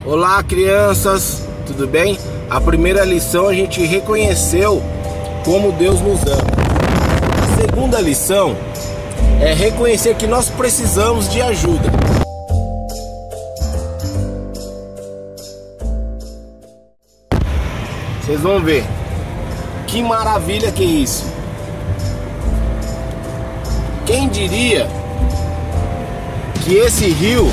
Olá, crianças, tudo bem? A primeira lição a gente reconheceu como Deus nos ama. A segunda lição é reconhecer que nós precisamos de ajuda. Vocês vão ver que maravilha que é isso. Quem diria que esse rio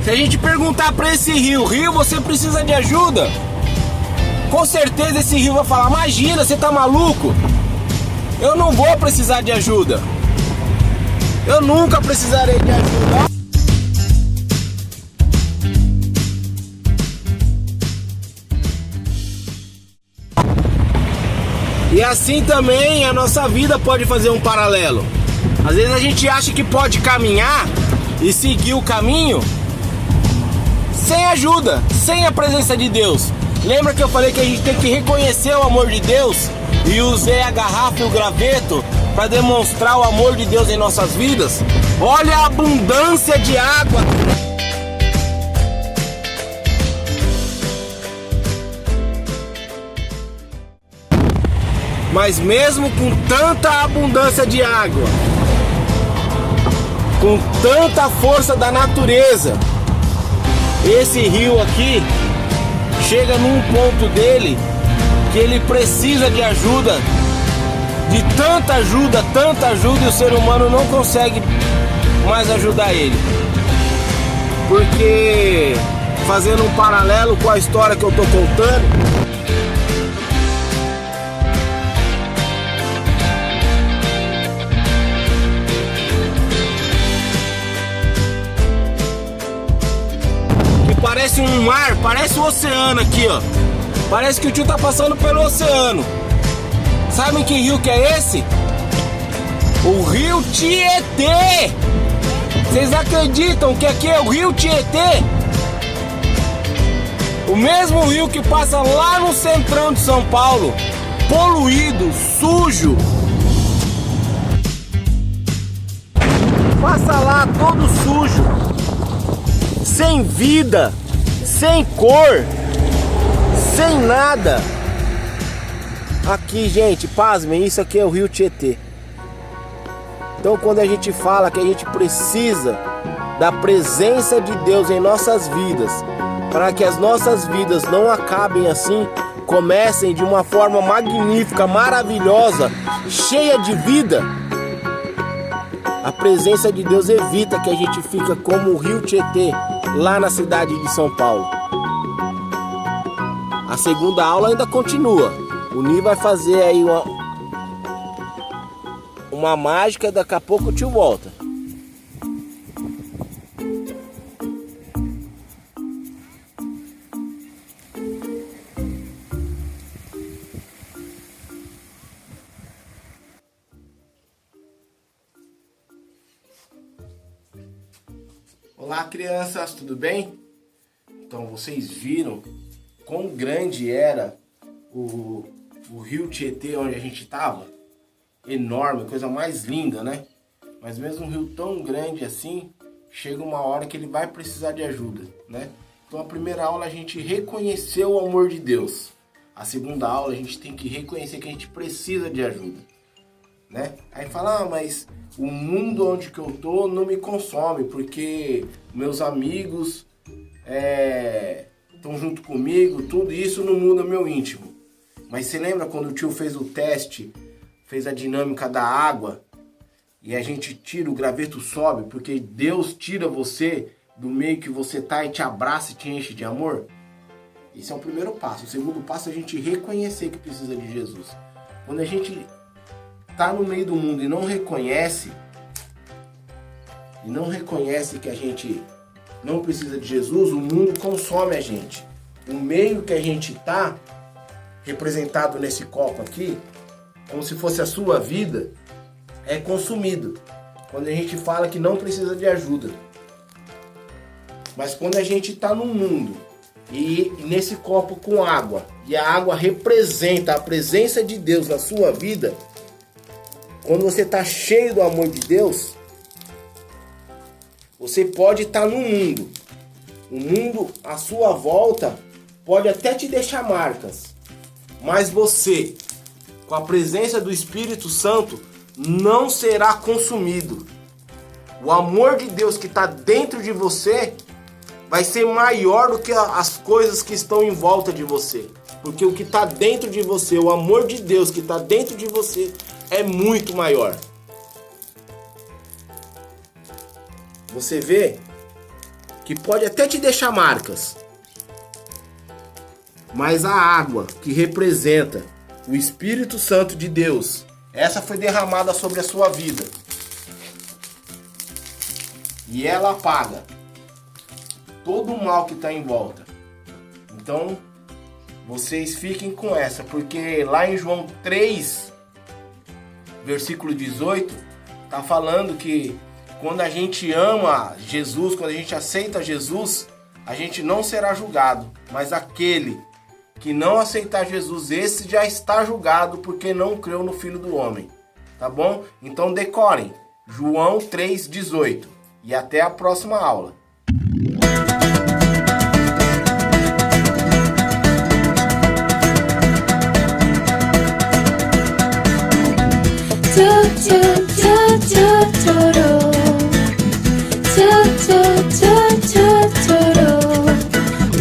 se a gente perguntar para esse rio, você precisa de ajuda? Com certeza esse rio vai falar, imagina, você tá maluco? Eu não vou precisar de ajuda. Eu nunca precisarei de ajuda. E assim também a nossa vida pode fazer um paralelo. Às vezes a gente acha que pode caminhar e seguir o caminho sem ajuda, sem a presença de Deus. Lembra que eu falei que a gente tem que reconhecer o amor de Deus? E usei a garrafa e o graveto para demonstrar o amor de Deus em nossas vidas? Olha a abundância de água. Mas mesmo com tanta abundância de água, com tanta força da natureza, esse rio aqui chega num ponto dele que ele precisa de ajuda, de tanta ajuda, e o ser humano não consegue mais ajudar ele. Porque, fazendo um paralelo com a história que eu tô contando, parece um mar, parece um oceano aqui, ó. Parece que o tio tá passando pelo oceano. Sabem que rio que é esse? O rio Tietê. Vocês acreditam que aqui é o rio Tietê? O mesmo rio que passa lá no centrão de São Paulo, poluído, sujo. Passa lá todo sujo, sem vida, sem cor, sem nada. Aqui, gente, pasmem, isso aqui é o rio Tietê. Então quando a gente fala que a gente precisa da presença de Deus em nossas vidas, para que as nossas vidas não acabem assim, comecem de uma forma magnífica, maravilhosa, cheia de vida, a presença de Deus evita que a gente fique como o rio Tietê, lá na cidade de São Paulo. A segunda aula ainda continua. O Ni vai fazer aí uma mágica, daqui a pouco o tio volta. Olá, crianças, tudo bem? Então vocês viram quão grande era o rio Tietê onde a gente estava? Enorme, coisa mais linda, né? Mas mesmo um rio tão grande assim, chega uma hora que ele vai precisar de ajuda, né? Então a primeira aula a gente reconheceu o amor de Deus. A segunda aula a gente tem que reconhecer que a gente precisa de ajuda, né? Aí fala, mas o mundo onde que eu tô não me consome, porque meus amigos estão junto comigo, tudo isso não muda meu íntimo. Mas você lembra quando o tio fez o teste, fez a dinâmica da água, e a gente tira, o graveto sobe, porque Deus tira você do meio que você tá e te abraça e te enche de amor? Esse é o primeiro passo. O segundo passo é a gente reconhecer que precisa de Jesus. Quando a gente tá no meio do mundo e não reconhece que a gente não precisa de Jesus, o mundo consome a gente. O meio que a gente tá, representado nesse copo aqui, como se fosse a sua vida, é consumido. quando a gente fala que não precisa de ajuda. Mas quando a gente está no mundo e nesse copo com água, e a água representa a presença de Deus na sua vida, quando você está cheio do amor de Deus, você pode estar no mundo. O mundo à sua volta pode até te deixar marcas, mas você, com a presença do Espírito Santo, não será consumido. O amor de Deus que está dentro de você vai ser maior do que as coisas que estão em volta de você. Porque o que está dentro de você, o amor de Deus que está dentro de você, é muito maior. Você vê que pode até te deixar marcas, mas a água que representa o Espírito Santo de Deus, essa foi derramada sobre a sua vida. E ela apaga todo o mal que está em volta. Então, vocês fiquem com essa, porque lá em João 3, versículo 18, está falando que quando a gente ama Jesus, quando a gente aceita Jesus, a gente não será julgado. Mas aquele que não aceitar Jesus, esse já está julgado porque não creu no Filho do Homem. Tá bom? Então decorem João 3,18. E até a próxima aula.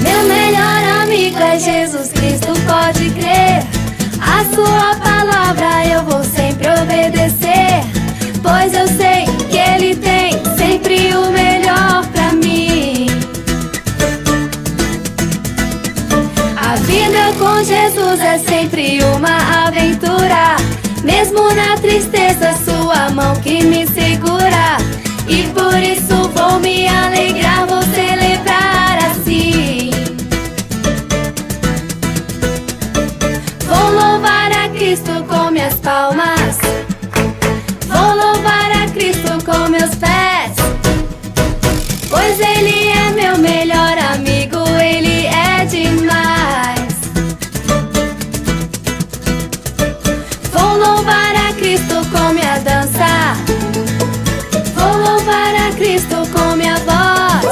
Meu melhor amigo é Jesus Cristo, pode crer. A sua palavra eu vou sempre obedecer, pois eu sei que Ele tem sempre o melhor pra mim. A vida com Jesus é sempre uma aventura, mesmo na tristeza, sua mão que me segura. E por isso vou me alegrar, vou celebrar assim. Vou louvar a Cristo com minhas palmas, vou louvar a Cristo com meus pés, pois Ele é meu melhor amigo, Ele é demais. Vou louvar a Cristo com minha dança, vou louvar a Cristo com minha voz,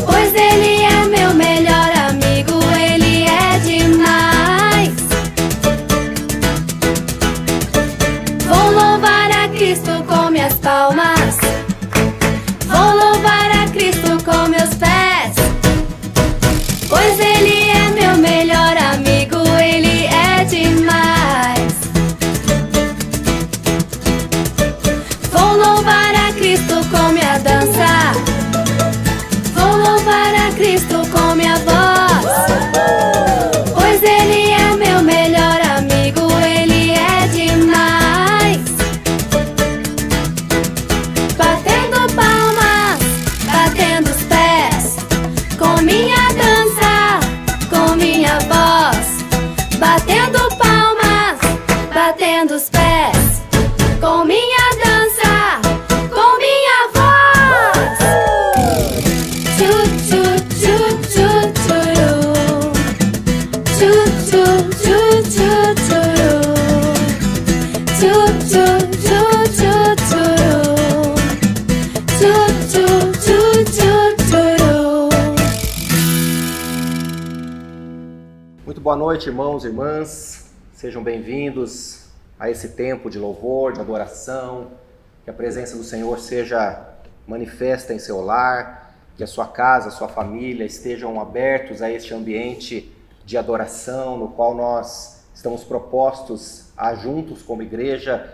pois Ele é meu melhor amigo, Ele é demais. Vou louvar a Cristo com minhas palmas, vou louvar a Cristo com meus pés, pois Ele é meu melhor amigo, Ele é demais. Vou louvar a Cristo com minha dança, vou louvar a Cristo com minha voz, pois Ele é meu melhor amigo, Ele é demais. Batendo palmas, batendo os pés, com minha dança, com minha voz. Batendo palmas, batendo os pés, com minha dança, com minha voz. Tchu, tchu, tchu, tchu, tchuru. Tchu, tchu, tchu, tchu, tchuru. Tchu, tchu, tchu, tchu, tchuru. Tchu, tchu, tchu, tchu, tchuru. Muito boa noite, irmãos e irmãs. Sejam bem-vindos a esse tempo de louvor, de adoração. Que a presença do Senhor seja manifesta em seu lar, que a sua casa, a sua família estejam abertos a este ambiente de adoração no qual nós estamos propostos a juntos como igreja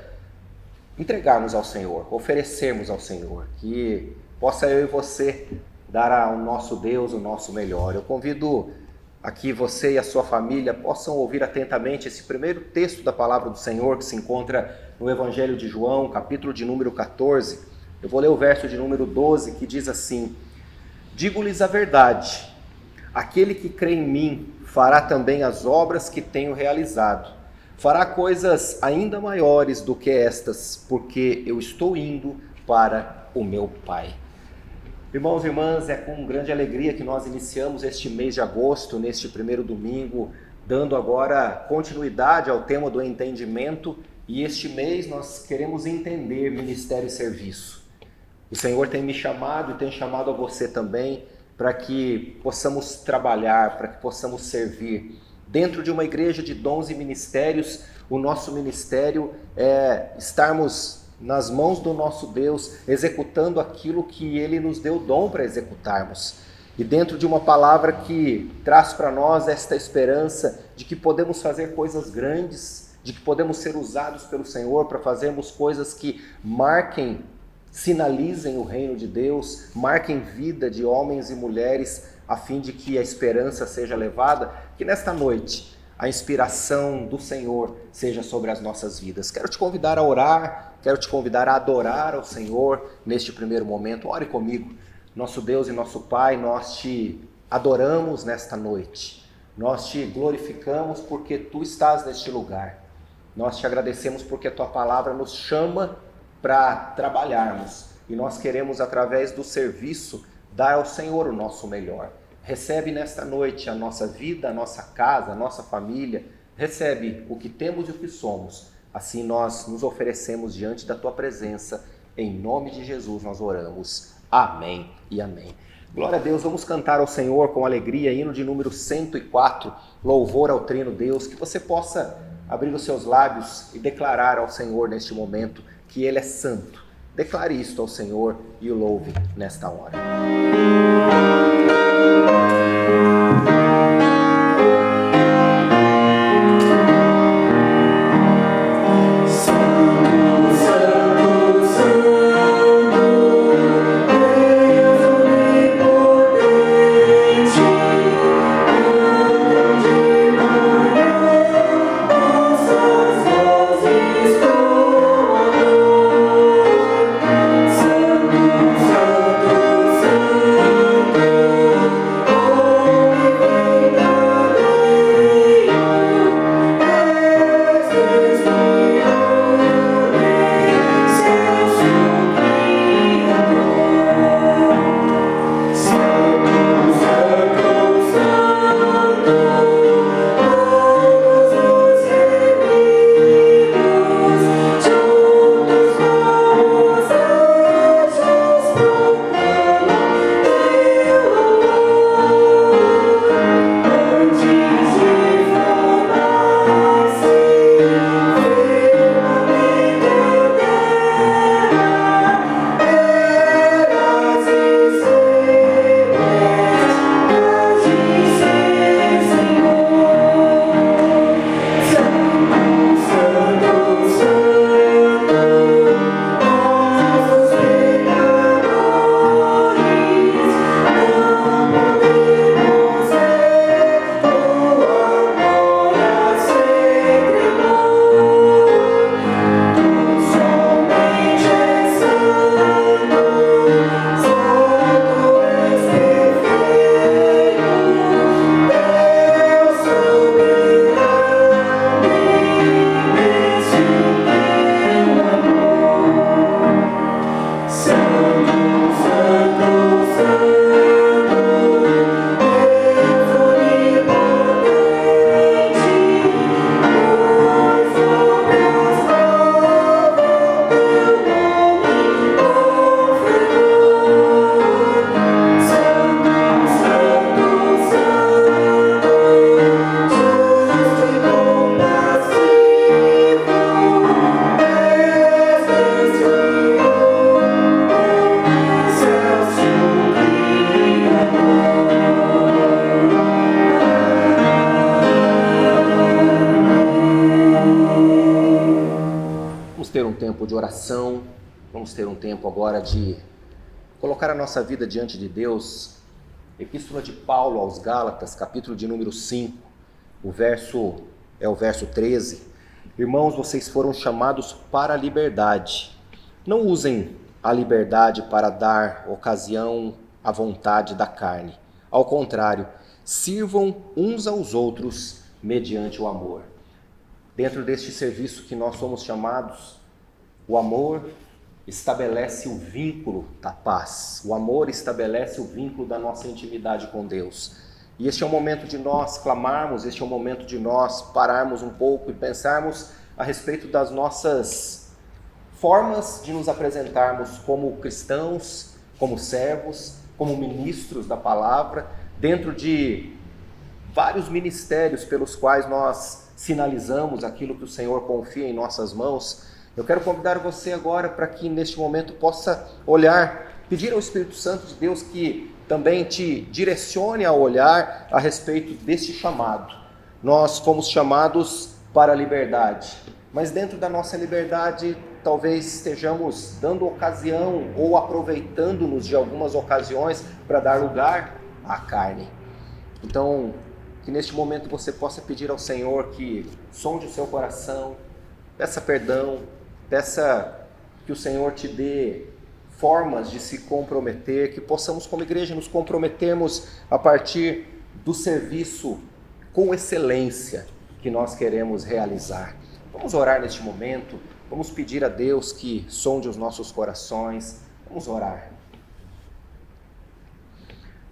entregarmos ao Senhor, oferecermos ao Senhor, que possa eu e você dar ao nosso Deus o nosso melhor. Eu convido aqui você e a sua família possam ouvir atentamente esse primeiro texto da palavra do Senhor que se encontra no Evangelho de João, capítulo de número 14. Eu vou ler o verso de número 12, que diz assim: digo-lhes a verdade, aquele que crê em mim fará também as obras que tenho realizado, fará coisas ainda maiores do que estas, porque eu estou indo para o meu Pai. Irmãos e irmãs, é com grande alegria que nós iniciamos este mês de agosto, neste primeiro domingo, dando agora continuidade ao tema do entendimento, e este mês nós queremos entender ministério e serviço. O Senhor tem me chamado e tem chamado a você também para que possamos trabalhar, para que possamos servir. Dentro de uma igreja de dons e ministérios, o nosso ministério é estarmos nas mãos do nosso Deus, executando aquilo que Ele nos deu dom para executarmos. E dentro de uma palavra que traz para nós esta esperança de que podemos fazer coisas grandes, de que podemos ser usados pelo Senhor para fazermos coisas que marquem, sinalizem o reino de Deus, marquem vida de homens e mulheres, a fim de que a esperança seja levada, que nesta noite a inspiração do Senhor seja sobre as nossas vidas. Quero te convidar a orar, quero te convidar a adorar ao Senhor neste primeiro momento. Ore comigo. Nosso Deus e nosso Pai, nós te adoramos nesta noite. Nós te glorificamos porque Tu estás neste lugar. Nós te agradecemos porque a Tua palavra nos chama para trabalharmos. E nós queremos, através do serviço, dar ao Senhor o nosso melhor. Recebe nesta noite a nossa vida, a nossa casa, a nossa família. Recebe o que temos e o que somos. Assim nós nos oferecemos diante da Tua presença. Em nome de Jesus nós oramos. Amém e amém. Glória a Deus, vamos cantar ao Senhor com alegria, hino de número 104, louvor ao Trino Deus, que você possa abrir os seus lábios e declarar ao Senhor neste momento que Ele é santo. Declare isto ao Senhor e o louve nesta hora. De oração, vamos ter um tempo agora de colocar a nossa vida diante de Deus. Epístola de Paulo aos Gálatas, capítulo de número 5, o verso 13. Irmãos, vocês foram chamados para a liberdade. Não usem a liberdade para dar ocasião à vontade da carne. Ao contrário, sirvam uns aos outros mediante o amor. dentro deste serviço que nós somos chamados, o amor estabelece o vínculo da paz. O amor estabelece o vínculo da nossa intimidade com Deus. E este é o momento de nós clamarmos, este é o momento de nós pararmos um pouco e pensarmos a respeito das nossas formas de nos apresentarmos como cristãos, como servos, como ministros da palavra, dentro de vários ministérios pelos quais nós sinalizamos aquilo que o Senhor confia em nossas mãos. Eu quero convidar você agora para que neste momento possa olhar, pedir ao Espírito Santo de Deus que também te direcione a olhar a respeito deste chamado. Nós fomos chamados para a liberdade, mas dentro da nossa liberdade talvez estejamos dando ocasião ou aproveitando-nos de algumas ocasiões para dar lugar à carne. Então, que neste momento você possa pedir ao Senhor que sonde o seu coração, peça perdão, peça que o Senhor te dê formas de se comprometer, que possamos como igreja nos comprometermos a partir do serviço com excelência que nós queremos realizar. Vamos orar neste momento, vamos pedir a Deus que sonde os nossos corações, vamos orar.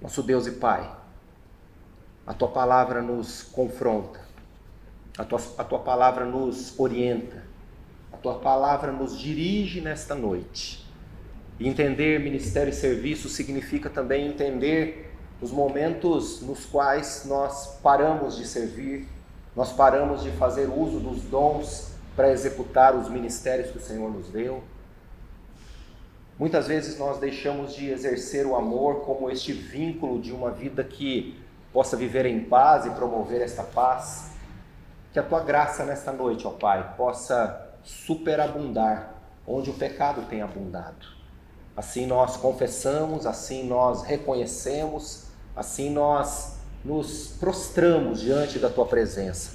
Nosso Deus e Pai, a Tua palavra nos confronta, a tua palavra nos orienta, a Tua palavra nos dirige nesta noite. E entender ministério e serviço significa também entender os momentos nos quais nós paramos de servir, nós paramos de fazer uso dos dons para executar os ministérios que o Senhor nos deu. Muitas vezes nós deixamos de exercer o amor como este vínculo de uma vida que possa viver em paz e promover esta paz. Que a Tua graça nesta noite, ó Pai, possa superabundar onde o pecado tem abundado. Assim nós confessamos, assim nós reconhecemos, assim nós nos prostramos diante da Tua presença.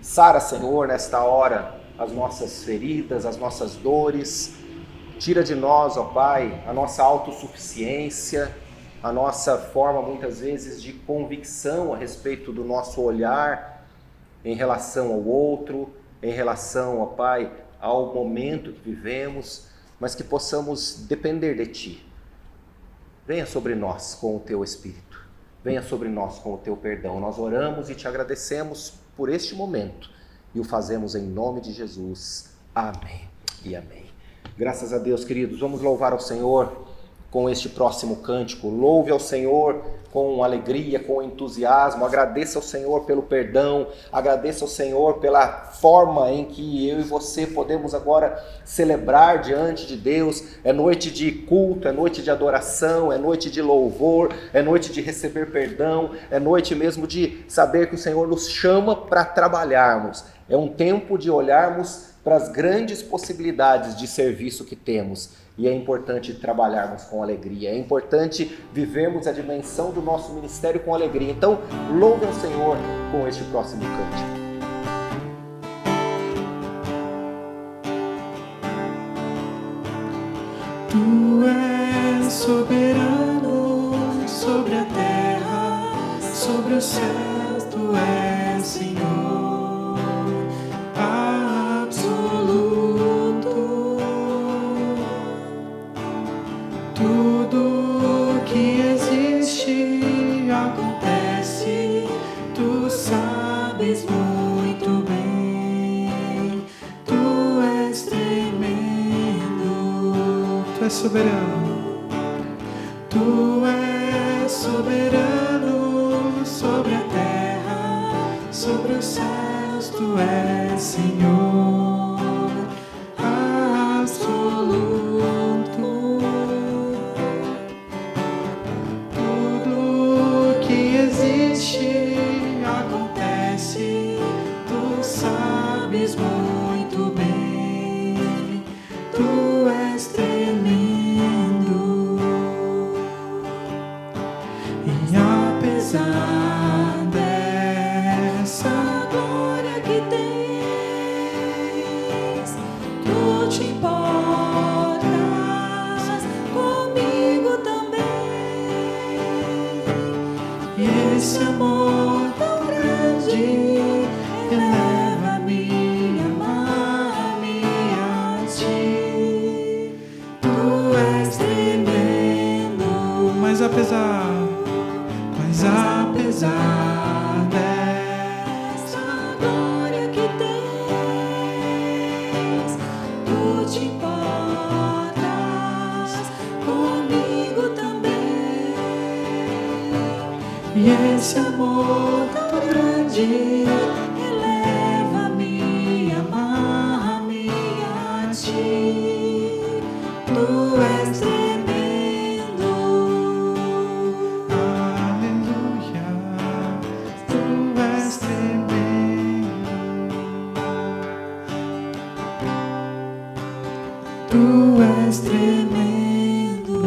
Sara, Senhor, nesta hora, as nossas feridas, as nossas dores. Tira de nós, ó Pai, a nossa autossuficiência, a nossa forma, muitas vezes, de convicção a respeito do nosso olhar em relação ao outro, em relação, ó Pai, ao momento que vivemos, mas que possamos depender de Ti. Venha sobre nós com o Teu Espírito, venha sobre nós com o Teu perdão. Nós oramos e Te agradecemos por este momento e o fazemos em nome de Jesus. Amém e amém. Graças a Deus, queridos, vamos louvar ao Senhor com este próximo cântico. Louve ao Senhor com alegria, com entusiasmo. Agradeça ao Senhor pelo perdão, agradeça ao Senhor pela forma em que eu e você podemos agora celebrar diante de Deus. É noite de culto, é noite de adoração, é noite de louvor, é noite de receber perdão, é noite mesmo de saber que o Senhor nos chama para trabalharmos. É um tempo de olharmos para as grandes possibilidades de serviço que temos. E é importante trabalharmos com alegria, é importante vivermos a dimensão do nosso ministério com alegria. Então, louve ao Senhor com este próximo cântico. Tu és soberano sobre a terra, sobre os céus, Tu és Senhor absoluto. Tudo que existe acontece, Tu sabes muito bem. Tu és tremendo. Tu és soberano. Tu és soberano sobre a terra, sobre os céus. Tu és Senhor absoluto. Acontece, Tu sabes muito bem, Tu és tremendo. E apesar dessa glória que tens, Tu te importas comigo também. E esse amor tão grande eleva-me apesar dessa glória que tens, tu te importas comigo também. E esse amor tão grande eleva-me, amarra-me a ti. Tu és tremendo, aleluia. Tu és tremendo, tu és tremendo.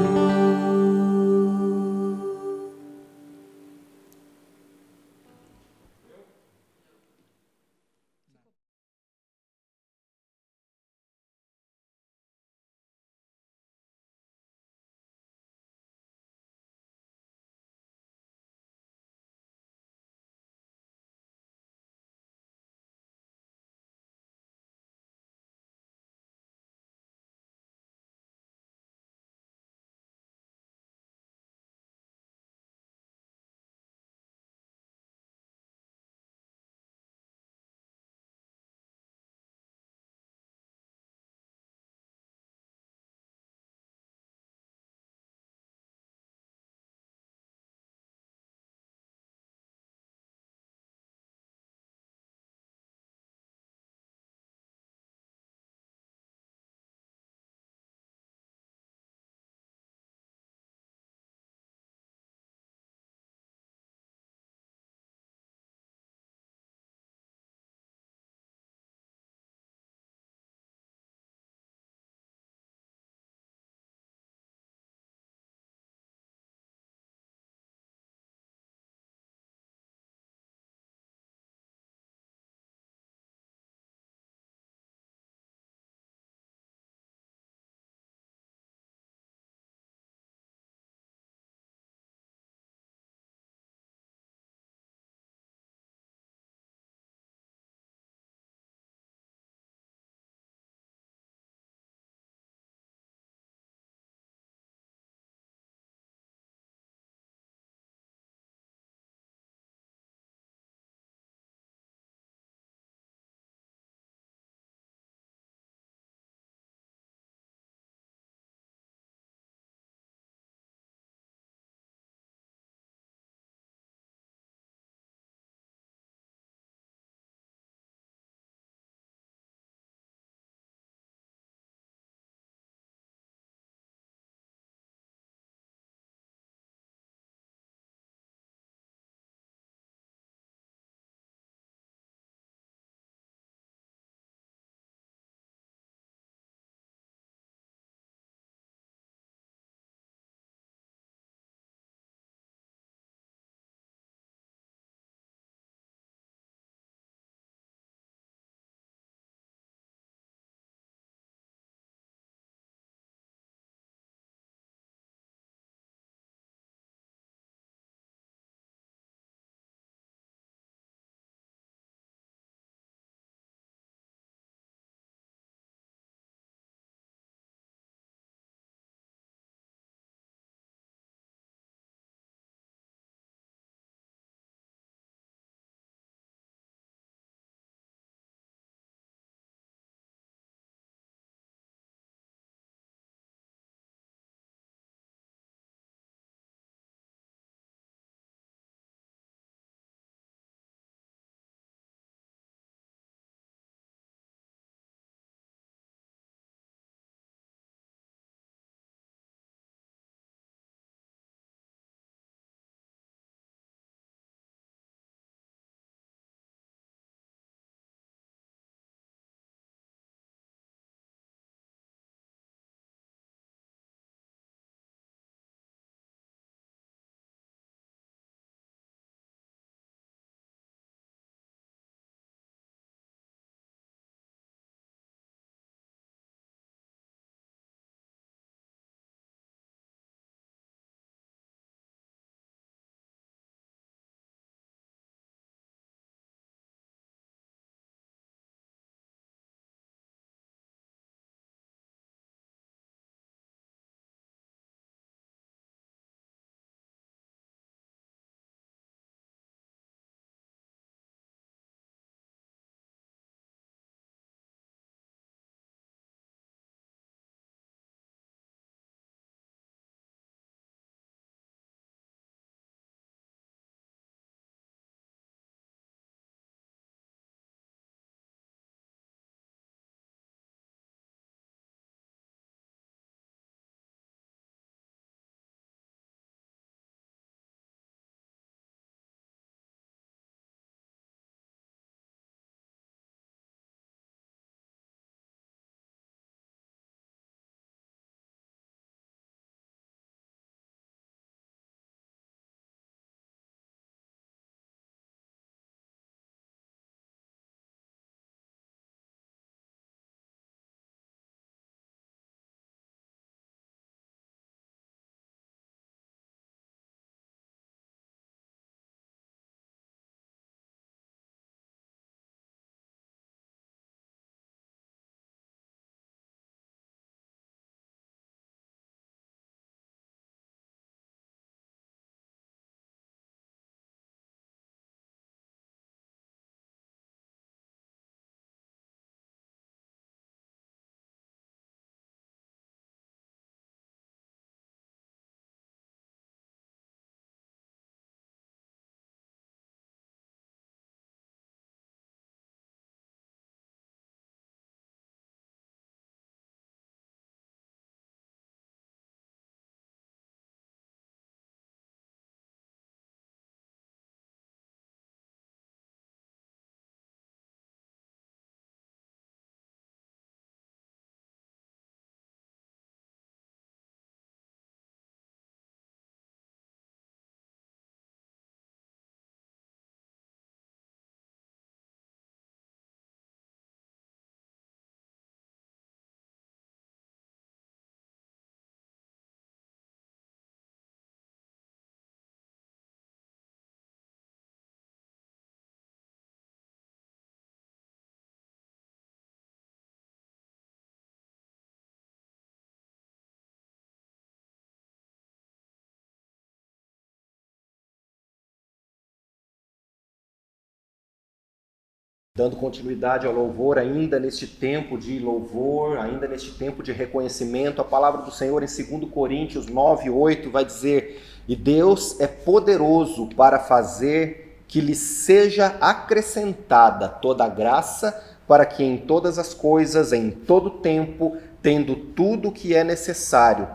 Dando continuidade ao louvor, ainda neste tempo de louvor, ainda neste tempo de reconhecimento, a palavra do Senhor em 2 Coríntios 9:8 vai dizer: e Deus é poderoso para fazer que lhe seja acrescentada toda a graça, para que em todas as coisas, em todo tempo, tendo tudo o que é necessário,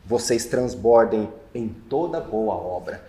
vocês transbordem em toda boa obra.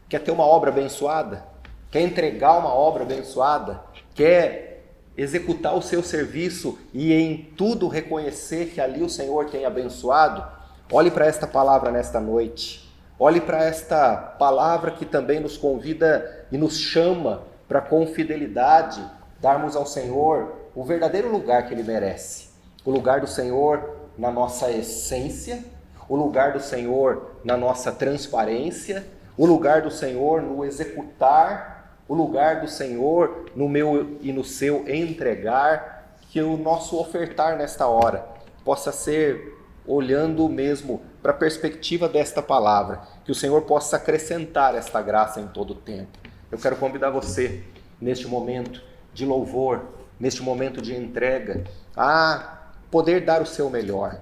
Quer ter uma obra abençoada? Quer entregar uma obra abençoada? Quer executar o seu serviço e em tudo reconhecer que ali o Senhor tem abençoado? Olhe para esta palavra nesta noite. Olhe para esta palavra que também nos convida e nos chama para com fidelidade darmos ao Senhor o verdadeiro lugar que Ele merece. O lugar do Senhor na nossa essência, o lugar do Senhor na nossa transparência, o lugar do Senhor no executar, o lugar do Senhor no meu e no seu entregar, que o nosso ofertar nesta hora possa ser olhando mesmo para a perspectiva desta palavra, que o Senhor possa acrescentar esta graça em todo o tempo. Eu quero convidar você, neste momento de louvor, neste momento de entrega, a poder dar o seu melhor.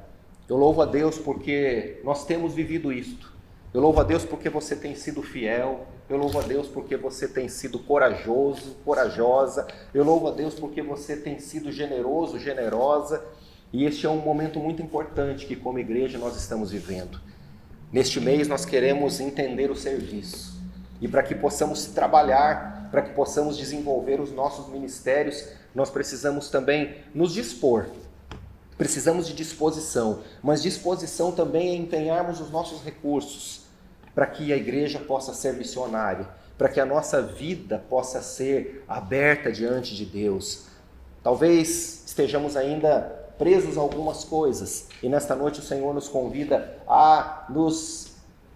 Eu louvo a Deus porque nós temos vivido isto. Eu louvo a Deus porque você tem sido fiel. Eu louvo a Deus porque você tem sido corajoso, corajosa. Eu louvo a Deus porque você tem sido generoso, generosa. E este é um momento muito importante que como igreja nós estamos vivendo. Neste mês nós queremos entender o serviço. E para que possamos trabalhar, para que possamos desenvolver os nossos ministérios, nós precisamos também nos dispor. Precisamos de disposição, mas disposição também é empenharmos os nossos recursos para que a igreja possa ser missionária, para que a nossa vida possa ser aberta diante de Deus. Talvez estejamos ainda presos a algumas coisas e nesta noite o Senhor nos convida a nos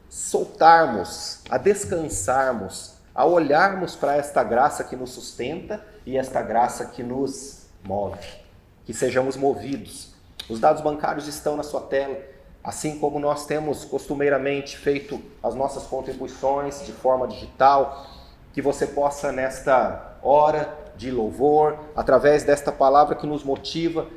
soltarmos, a descansarmos, a olharmos para esta graça que nos sustenta e esta graça que nos move, que sejamos movidos. Os dados bancários estão na sua tela, assim como nós temos costumeiramente feito as nossas contribuições de forma digital, que você possa nesta hora de louvor, através desta palavra que nos motiva,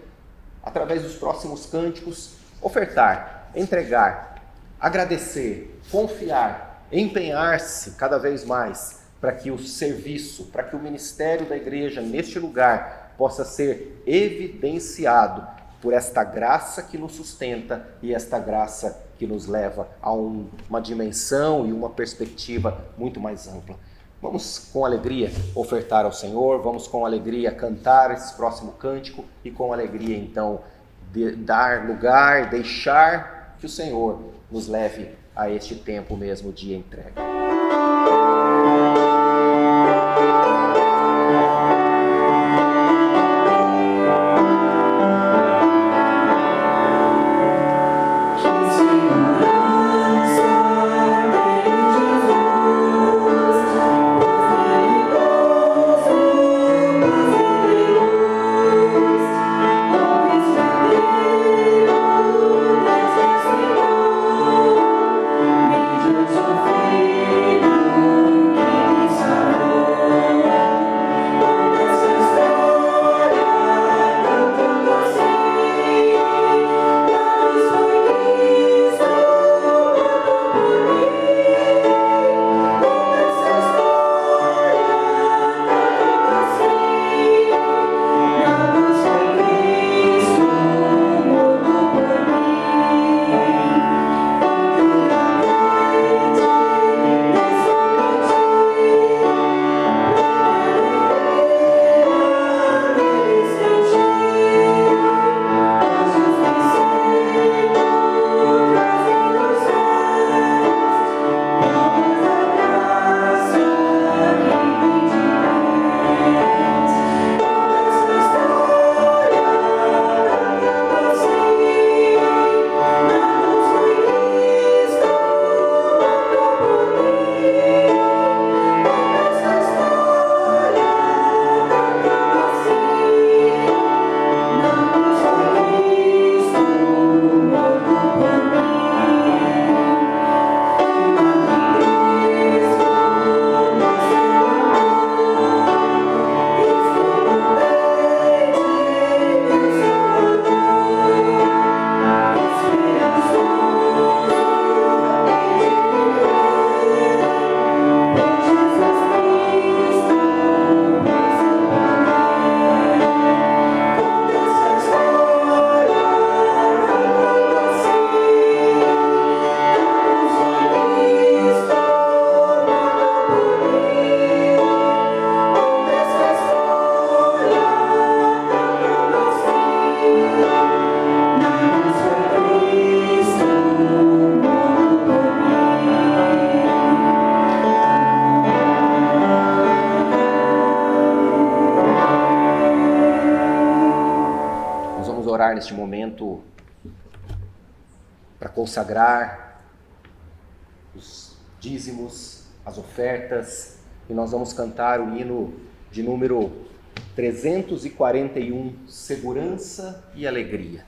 através dos próximos cânticos, ofertar, entregar, agradecer, confiar, empenhar-se cada vez mais para que o serviço, para que o ministério da igreja neste lugar possa ser evidenciado por esta graça que nos sustenta e esta graça que nos leva a uma dimensão e uma perspectiva muito mais ampla. Vamos com alegria ofertar ao Senhor, vamos com alegria cantar esse próximo cântico e com alegria então dar lugar, deixar que o Senhor nos leve a este tempo mesmo de entrega. Jesus, o Filho neste momento para consagrar os dízimos, as ofertas, e nós vamos cantar o hino de número 341, Segurança e Alegria.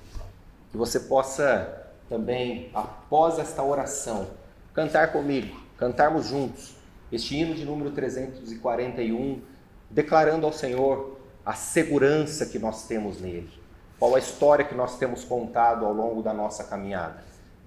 Que você possa também, após esta oração, cantar comigo, cantarmos juntos este hino de número 341, declarando ao Senhor a segurança que nós temos nele. Qual a história que nós temos contado ao longo da nossa caminhada?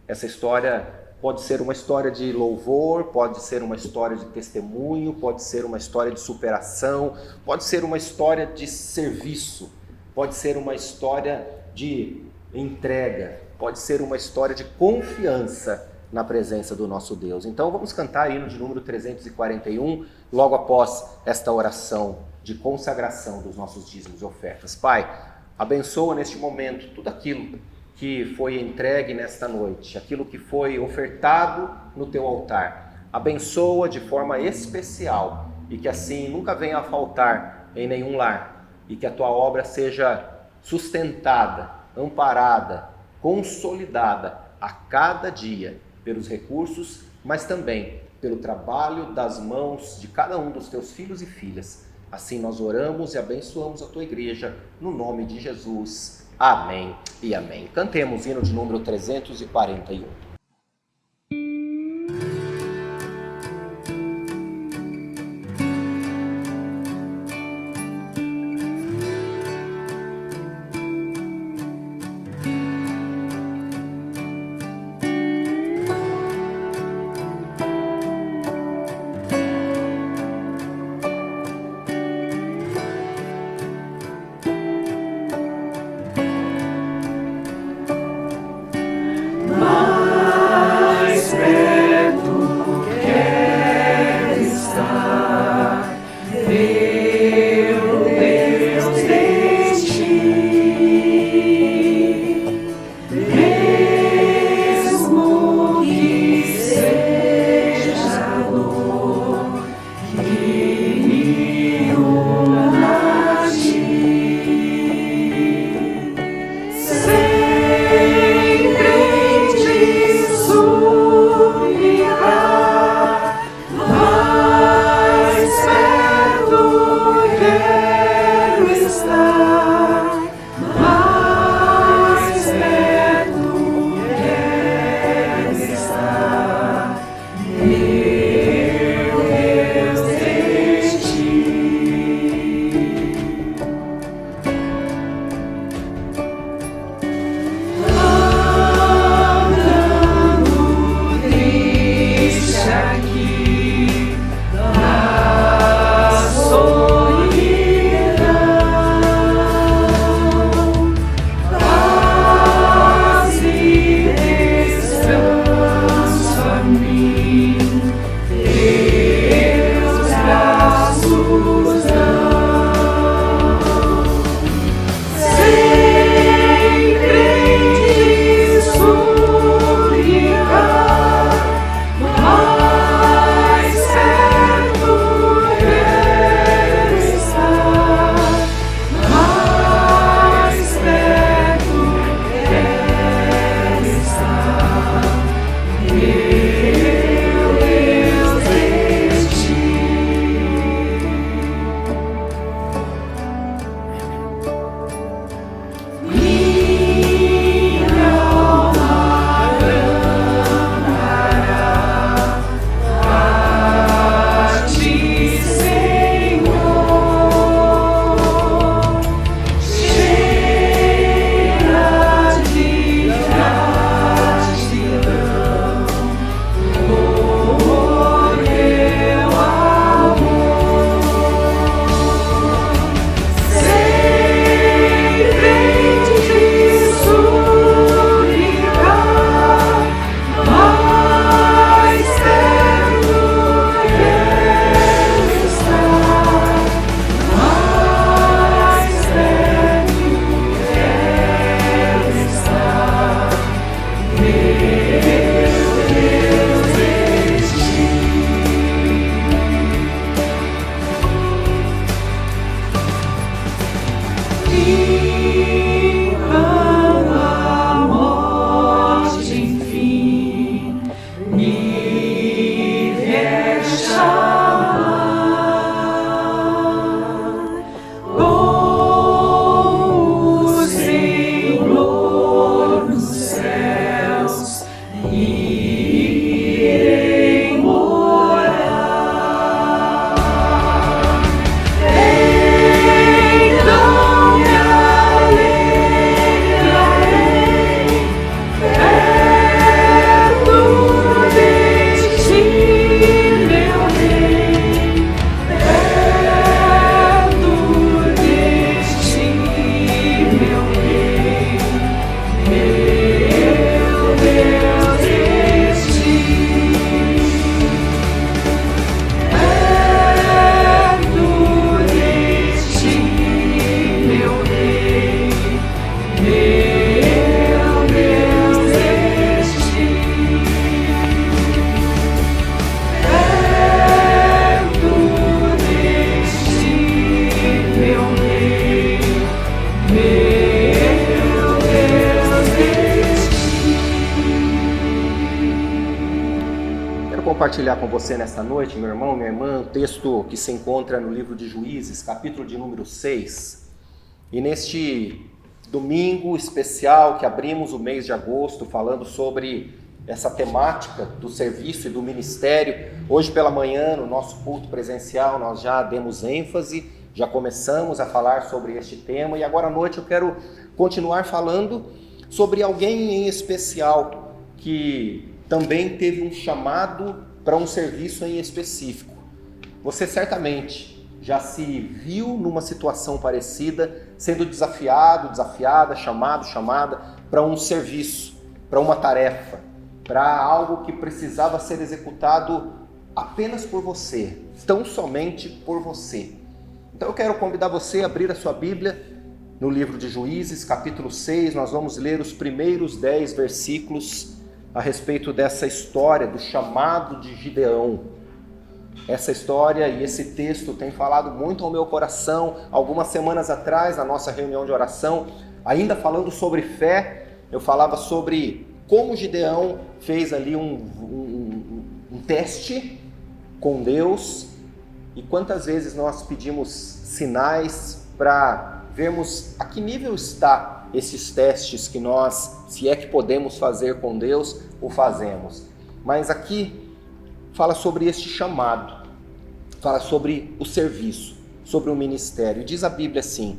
Essa história pode ser uma história de louvor, pode ser uma história de testemunho, pode ser uma história de superação, pode ser uma história de serviço, pode ser uma história de entrega, pode ser uma história de confiança na presença do nosso Deus. Então vamos cantar hino de número 341, logo após esta oração de consagração dos nossos dízimos e ofertas. Pai, abençoa neste momento tudo aquilo que foi entregue nesta noite, aquilo que foi ofertado no teu altar. Abençoa de forma especial e que assim nunca venha a faltar em nenhum lar e que a tua obra seja sustentada, amparada, consolidada a cada dia pelos recursos, mas também pelo trabalho das mãos de cada um dos teus filhos e filhas. Assim nós oramos e abençoamos a tua igreja, no nome de Jesus. Amém e amém. Cantemos o hino de número 341. Mas compartilhar com você nesta noite, meu irmão, minha irmã, um texto que se encontra no livro de Juízes, capítulo de número 6. E neste domingo especial que abrimos o mês de agosto, falando sobre essa temática do serviço e do ministério, hoje pela manhã, no nosso culto presencial, nós já demos ênfase, já começamos a falar sobre este tema, e agora à noite eu quero continuar falando sobre alguém em especial que também teve um chamado para um serviço em específico. Você certamente já se viu numa situação parecida, sendo desafiado, desafiada, chamada para um serviço, para uma tarefa, para algo que precisava ser executado apenas por você, tão somente por você. Então eu quero convidar você a abrir a sua Bíblia no livro de Juízes, capítulo 6, nós vamos ler os primeiros 10 versículos a respeito dessa história do chamado de Gideão. Essa história e esse texto tem falado muito ao meu coração. Algumas semanas atrás, na nossa reunião de oração, ainda falando sobre fé, eu falava sobre como Gideão fez ali um teste com Deus, e quantas vezes nós pedimos sinais para vermos a que nível está esses testes que nós, se é que podemos fazer com Deus, o fazemos. Mas aqui fala sobre este chamado, fala sobre o serviço, sobre o ministério. Diz a Bíblia assim: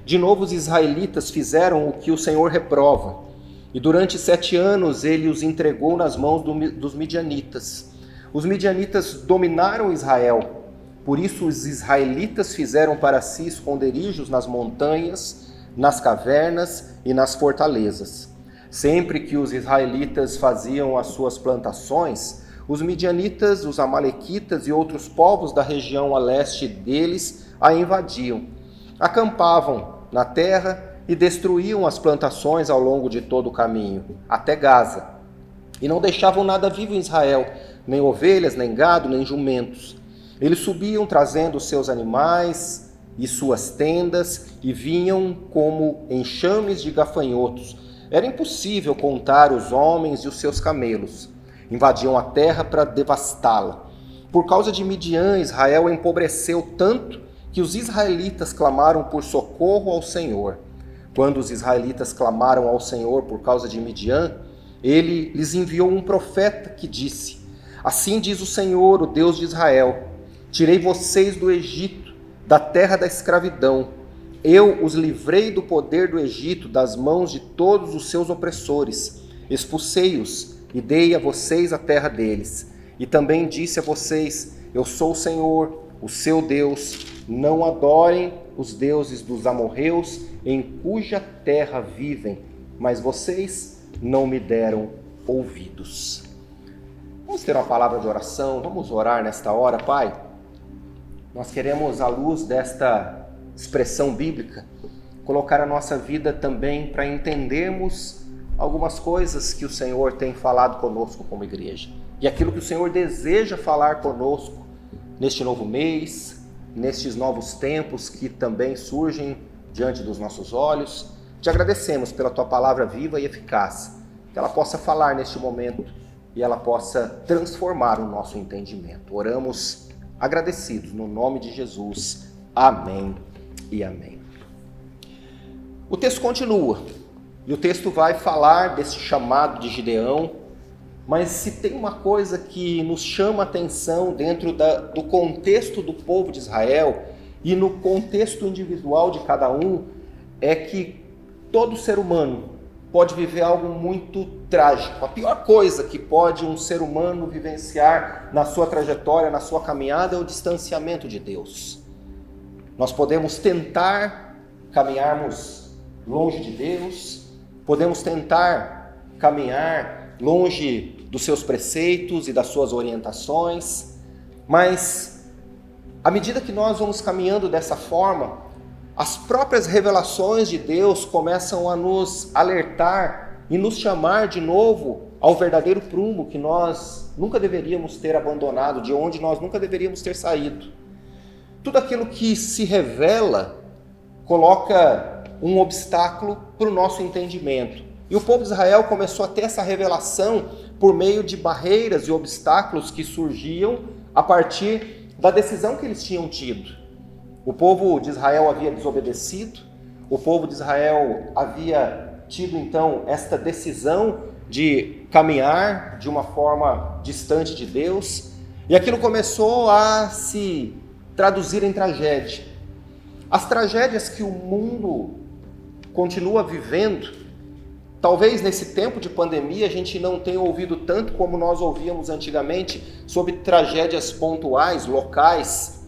de novo os israelitas fizeram o que o Senhor reprova, e durante 7 anos ele os entregou nas mãos dos midianitas. Os midianitas dominaram Israel, por isso os israelitas fizeram para si esconderijos nas montanhas, nas cavernas e nas fortalezas. Sempre que os israelitas faziam as suas plantações, os midianitas, os amalequitas e outros povos da região a leste deles a invadiam. Acampavam na terra e destruíam as plantações ao longo de todo o caminho, até Gaza. E não deixavam nada vivo em Israel, nem ovelhas, nem gado, nem jumentos. Eles subiam trazendo seus animais e suas tendas, e vinham como enxames de gafanhotos. Era impossível contar os homens e os seus camelos. Invadiam a terra para devastá-la. Por causa de Midian, Israel empobreceu tanto que os israelitas clamaram por socorro ao Senhor. Quando os israelitas clamaram ao Senhor por causa de Midian, ele lhes enviou um profeta que disse: assim diz o Senhor, o Deus de Israel: tirei vocês do Egito, da terra da escravidão. Eu os livrei do poder do Egito, das mãos de todos os seus opressores. Expulsei-os e dei a vocês a terra deles. E também disse a vocês: eu sou o Senhor, o seu Deus. Não adorem os deuses dos amorreus, em cuja terra vivem, mas vocês não me deram ouvidos. Vamos ter uma palavra de oração, vamos orar nesta hora, Pai. Nós queremos, à luz desta expressão bíblica, colocar a nossa vida também para entendermos algumas coisas que o Senhor tem falado conosco como igreja. E aquilo que o Senhor deseja falar conosco neste novo mês, nestes novos tempos que também surgem diante dos nossos olhos. Te agradecemos pela Tua palavra viva e eficaz, que ela possa falar neste momento e ela possa transformar o nosso entendimento. Oramos agradecidos no nome de Jesus. Amém e amém. O texto continua, e o texto vai falar desse chamado de Gideão, mas se tem uma coisa que nos chama a atenção dentro do contexto do povo de Israel e no contexto individual de cada um, é que todo ser humano pode viver algo muito trágico. A pior coisa que pode um ser humano vivenciar na sua trajetória, na sua caminhada, é o distanciamento de Deus. Nós podemos tentar caminharmos longe de Deus, podemos tentar caminhar longe dos seus preceitos e das suas orientações, mas à medida que nós vamos caminhando dessa forma, as próprias revelações de Deus começam a nos alertar e nos chamar de novo ao verdadeiro prumo que nós nunca deveríamos ter abandonado, de onde nós nunca deveríamos ter saído. Tudo aquilo que se revela coloca um obstáculo para o nosso entendimento. E o povo de Israel começou a ter essa revelação por meio de barreiras e obstáculos que surgiam a partir da decisão que eles tinham tido. O povo de Israel havia desobedecido, o povo de Israel havia tido então esta decisão de caminhar de uma forma distante de Deus, e aquilo começou a se traduzir em tragédia. As tragédias que o mundo continua vivendo, talvez nesse tempo de pandemia a gente não tenha ouvido tanto como nós ouvíamos antigamente sobre tragédias pontuais, locais,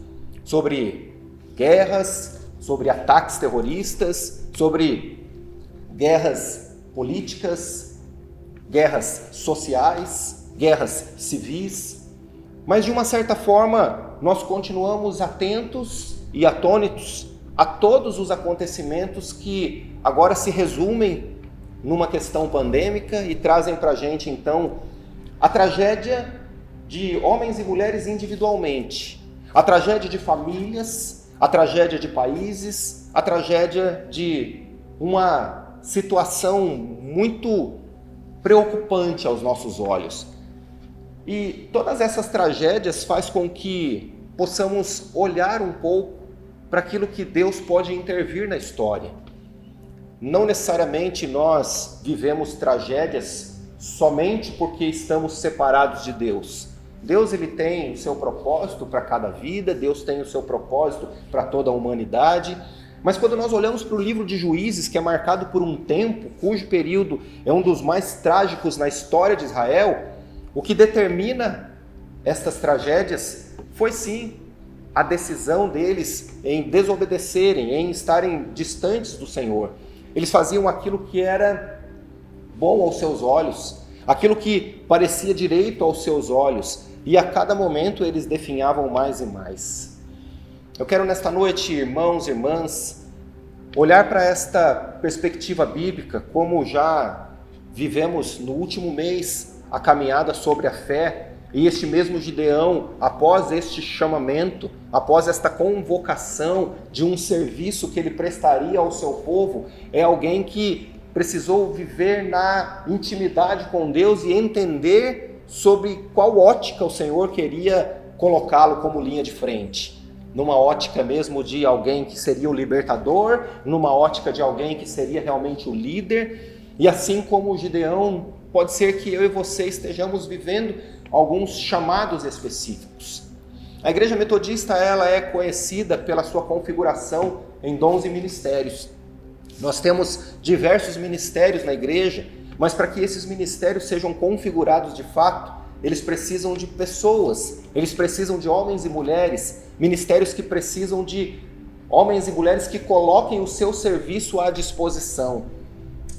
sobre guerras, sobre ataques terroristas, sobre guerras políticas, guerras sociais, guerras civis. Mas de uma certa forma nós continuamos atentos e atônitos a todos os acontecimentos que agora se resumem numa questão pandêmica e trazem para a gente então a tragédia de homens e mulheres individualmente, a tragédia de famílias, a tragédia de países, a tragédia de uma situação muito preocupante aos nossos olhos. E todas essas tragédias faz com que possamos olhar um pouco para aquilo que Deus pode intervir na história. Não necessariamente nós vivemos tragédias somente porque estamos separados de Deus. Deus ele tem o seu propósito para cada vida, Deus tem o seu propósito para toda a humanidade. Mas quando nós olhamos para o livro de Juízes, que é marcado por um tempo cujo período é um dos mais trágicos na história de Israel, o que determina estas tragédias foi sim a decisão deles em desobedecerem, em estarem distantes do Senhor. Eles faziam aquilo que era bom aos seus olhos, aquilo que parecia direito aos seus olhos, e a cada momento eles definhavam mais e mais. Eu quero nesta noite, irmãos e irmãs, olhar para esta perspectiva bíblica, como já vivemos no último mês a caminhada sobre a fé, e este mesmo Gideão, após este chamamento, após esta convocação de um serviço que ele prestaria ao seu povo, é alguém que precisou viver na intimidade com Deus e entender sobre qual ótica o Senhor queria colocá-lo como linha de frente. Numa ótica mesmo de alguém que seria o libertador, numa ótica de alguém que seria realmente o líder, e assim como o Gideão, pode ser que eu e você estejamos vivendo alguns chamados específicos. A Igreja Metodista ela é conhecida pela sua configuração em dons e ministérios. Nós temos diversos ministérios na igreja, mas para que esses ministérios sejam configurados de fato, eles precisam de pessoas, eles precisam de homens e mulheres, ministérios que precisam de homens e mulheres que coloquem o seu serviço à disposição.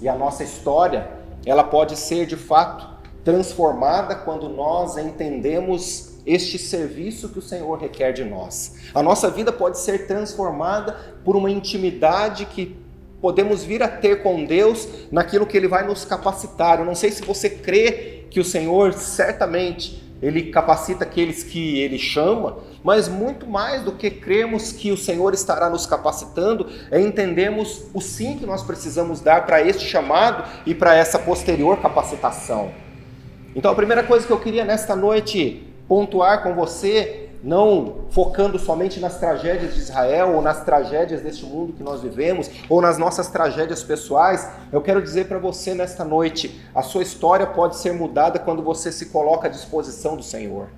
E a nossa história, ela pode ser de fato transformada quando nós entendemos este serviço que o Senhor requer de nós. A nossa vida pode ser transformada por uma intimidade que podemos vir a ter com Deus naquilo que Ele vai nos capacitar. Eu não sei se você crê que o Senhor certamente Ele capacita aqueles que Ele chama, mas muito mais do que cremos que o Senhor estará nos capacitando, é entendermos o sim que nós precisamos dar para este chamado e para essa posterior capacitação. Então a primeira coisa que eu queria nesta noite pontuar com você, não focando somente nas tragédias de Israel ou nas tragédias deste mundo que nós vivemos ou nas nossas tragédias pessoais, eu quero dizer para você nesta noite, a sua história pode ser mudada quando você se coloca à disposição do Senhor.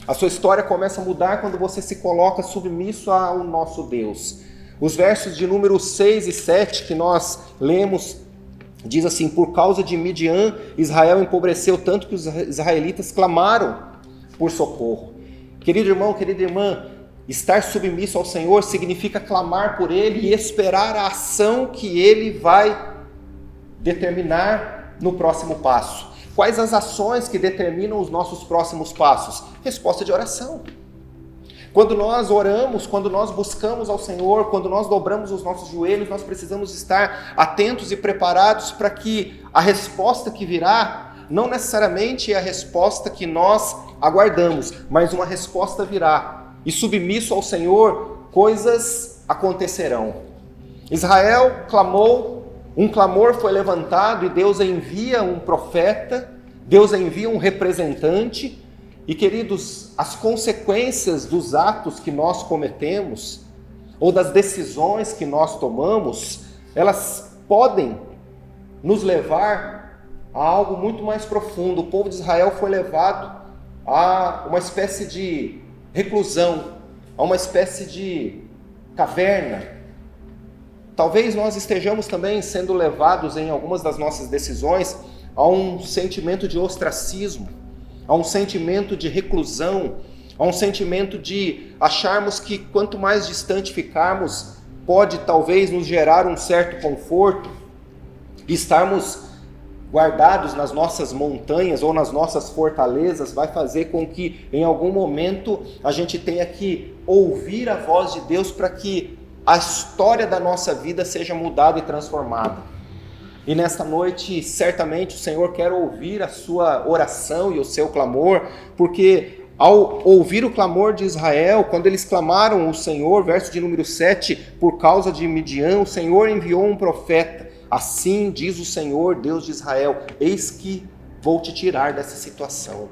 A sua história começa a mudar quando você se coloca submisso ao nosso Deus. Os versos de número 6 e 7 que nós lemos diz assim: por causa de Midian, Israel empobreceu tanto que os israelitas clamaram por socorro. Querido irmão, querida irmã, estar submisso ao Senhor significa clamar por Ele e esperar a ação que Ele vai determinar no próximo passo. Quais as ações que determinam os nossos próximos passos? Resposta de oração. Quando nós oramos, quando nós buscamos ao Senhor, quando nós dobramos os nossos joelhos, nós precisamos estar atentos e preparados para que a resposta que virá não necessariamente é a resposta que nós aguardamos, mas uma resposta virá. E submisso ao Senhor, coisas acontecerão. Israel clamou um clamor foi levantado e Deus envia um profeta, Deus envia um representante. E, queridos, as consequências dos atos que nós cometemos, ou das decisões que nós tomamos, elas podem nos levar a algo muito mais profundo. O povo de Israel foi levado a uma espécie de reclusão, a uma espécie de caverna. Talvez nós estejamos também sendo levados em algumas das nossas decisões a um sentimento de ostracismo, a um sentimento de reclusão, a um sentimento de acharmos que quanto mais distante ficarmos, pode talvez nos gerar um certo conforto, e estarmos guardados nas nossas montanhas ou nas nossas fortalezas vai fazer com que em algum momento a gente tenha que ouvir a voz de Deus para que a história da nossa vida seja mudada e transformada. E nesta noite, certamente o Senhor quer ouvir a sua oração e o seu clamor, porque ao ouvir o clamor de Israel, quando eles clamaram o Senhor, verso de número 7, por causa de Midian, o Senhor enviou um profeta. Assim diz o Senhor, Deus de Israel, eis que vou te tirar dessa situação.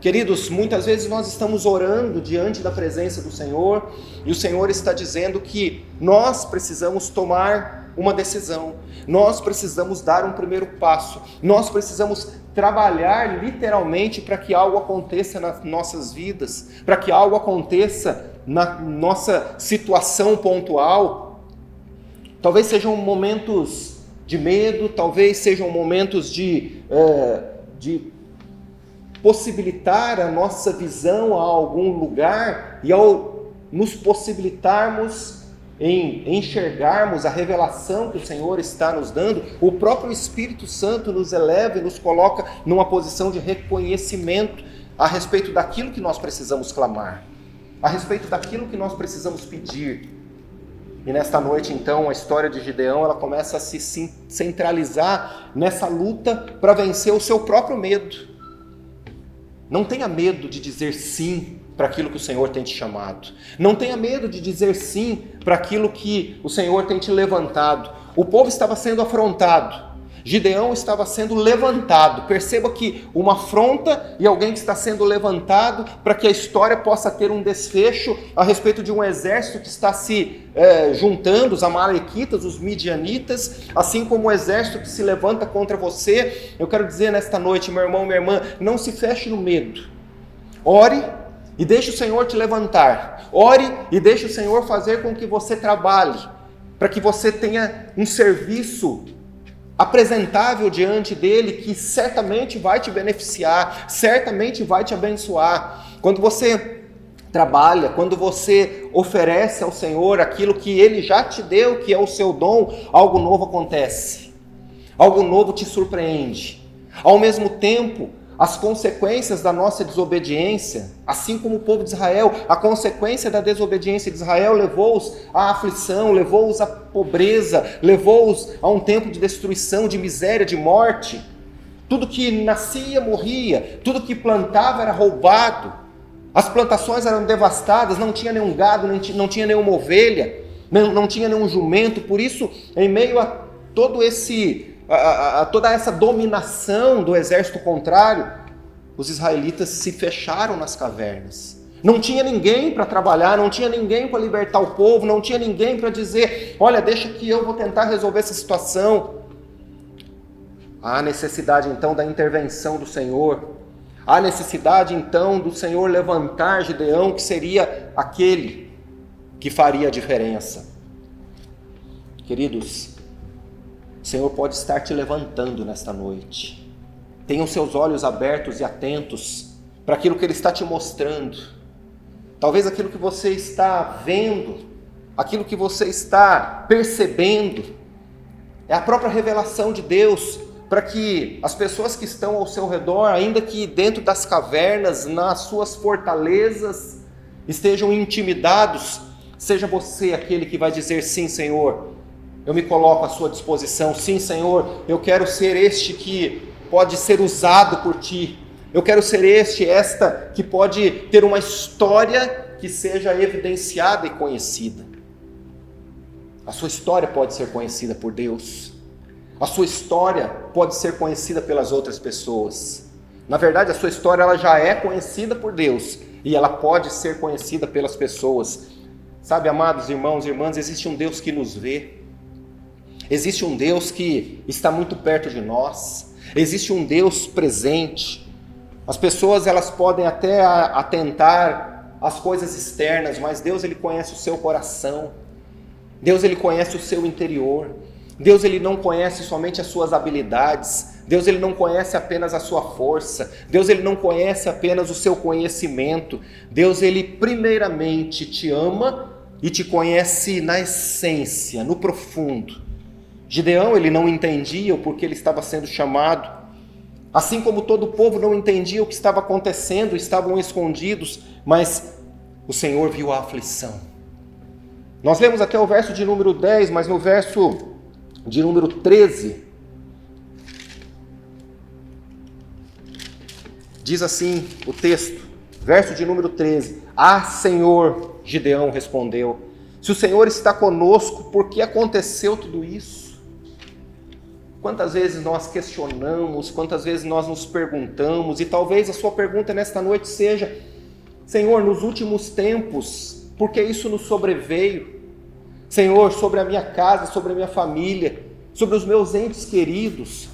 Queridos, muitas vezes nós estamos orando diante da presença do Senhor e o Senhor está dizendo que nós precisamos tomar uma decisão, nós precisamos dar um primeiro passo, nós precisamos trabalhar literalmente para que algo aconteça nas nossas vidas, para que algo aconteça na nossa situação pontual. Talvez sejam momentos de medo, talvez sejam momentos de possibilitar a nossa visão a algum lugar, e ao nos possibilitarmos em enxergarmos a revelação que o Senhor está nos dando, o próprio Espírito Santo nos eleva e nos coloca numa posição de reconhecimento a respeito daquilo que nós precisamos clamar, a respeito daquilo que nós precisamos pedir. E nesta noite, então, a história de Gideão, ela começa a se centralizar nessa luta para vencer o seu próprio medo. Não tenha medo de dizer sim para aquilo que o Senhor tem te chamado. Não tenha medo de dizer sim para aquilo que o Senhor tem te levantado. O povo estava sendo afrontado. Gideão estava sendo levantado. Perceba que uma afronta e alguém que está sendo levantado para que a história possa ter um desfecho a respeito de um exército que está se juntando, os amalequitas, os midianitas, assim como o exército que se levanta contra você. Eu quero dizer nesta noite, meu irmão, minha irmã, não se feche no medo. Ore e deixe o Senhor te levantar. Ore e deixe o Senhor fazer com que você trabalhe, para que você tenha um serviço apresentável diante dele, que certamente vai te beneficiar, certamente vai te abençoar. Quando você trabalha, quando você oferece ao Senhor aquilo que ele já te deu, que é o seu dom, algo novo acontece, algo novo te surpreende. Ao mesmo tempo, as consequências da nossa desobediência, assim como o povo de Israel, a consequência da desobediência de Israel levou-os à aflição, levou-os à pobreza, levou-os a um tempo de destruição, de miséria, de morte. Tudo que nascia morria, tudo que plantava era roubado, as plantações eram devastadas, não tinha nenhum gado, não tinha nenhuma ovelha, não tinha nenhum jumento. Por isso, em meio a todo toda essa dominação do exército contrário, os israelitas se fecharam nas cavernas. Não tinha ninguém para trabalhar, não tinha ninguém para libertar o povo, não tinha ninguém para dizer, olha, deixa que eu vou tentar resolver essa situação. Há necessidade então da intervenção do Senhor, há necessidade então do Senhor levantar Gideão, que seria aquele que faria a diferença. Queridos, o Senhor pode estar te levantando nesta noite. Tenha os seus olhos abertos e atentos para aquilo que Ele está te mostrando. Talvez aquilo que você está vendo, aquilo que você está percebendo, é a própria revelação de Deus, para que as pessoas que estão ao seu redor, ainda que dentro das cavernas, nas suas fortalezas, estejam intimidados, seja você aquele que vai dizer, sim, Senhor, eu me coloco à sua disposição. Sim, Senhor, eu quero ser este que pode ser usado por Ti. Eu quero ser esta que pode ter uma história que seja evidenciada e conhecida. A sua história pode ser conhecida por Deus. a sua história pode ser conhecida pelas outras pessoas. Na verdade, a sua história ela já é conhecida por Deus e ela pode ser conhecida pelas pessoas. Sabe, amados irmãos e irmãs, existe um Deus que nos vê. Existe um Deus que está muito perto de nós. Existe um Deus presente. As pessoas elas podem até atentar às coisas externas, mas Deus ele conhece o seu coração. Deus ele conhece o seu interior. Deus ele não conhece somente as suas habilidades. Deus ele não conhece apenas a sua força. Deus ele não conhece apenas o seu conhecimento. Deus ele primeiramente te ama e te conhece na essência, no profundo. Gideão ele não entendia o porquê ele estava sendo chamado. Assim como todo o povo não entendia o que estava acontecendo, estavam escondidos, mas o Senhor viu a aflição. Nós lemos até o verso de número 10, mas no verso de número 13, diz assim o texto, verso de número 13: Ah, Senhor, Gideão respondeu, se o Senhor está conosco, por que aconteceu tudo isso? Quantas vezes nós questionamos, quantas vezes nós nos perguntamos, e talvez a sua pergunta nesta noite seja: Senhor, nos últimos tempos, por que isso nos sobreveio? Senhor, sobre a minha casa, sobre a minha família, sobre os meus entes queridos.